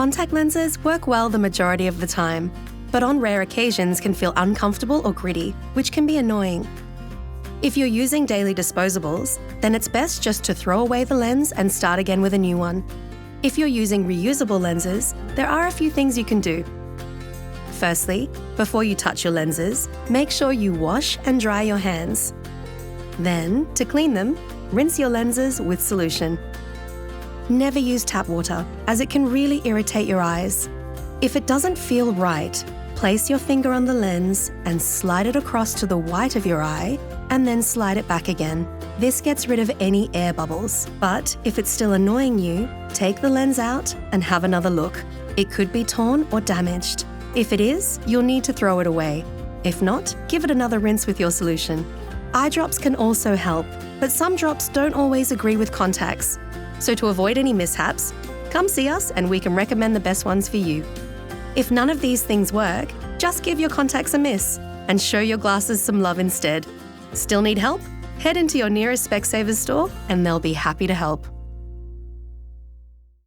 Contact lenses work well the majority of the time, but on rare occasions can feel uncomfortable or gritty, which can be annoying. If you're using daily disposables, then it's best just to throw away the lens and start again with a new one. If you're using reusable lenses, there are a few things you can do. Firstly, before you touch your lenses, make sure you wash and dry your hands. Then, to clean them, rinse your lenses with solution. Never use tap water, as it can really irritate your eyes. If it doesn't feel right, place your finger on the lens and slide it across to the white of your eye, and then slide it back again. This gets rid of any air bubbles. But if it's still annoying you, take the lens out and have another look. It could be torn or damaged. If it is, you'll need to throw it away. If not, give it another rinse with your solution. Eye drops can also help, but some drops don't always agree with contacts. So to avoid any mishaps, come see us and we can recommend the best ones for you. If none of these things work, just give your contacts a miss and show your glasses some love instead. Still need help? Head into your nearest Specsavers store and they'll be happy to help.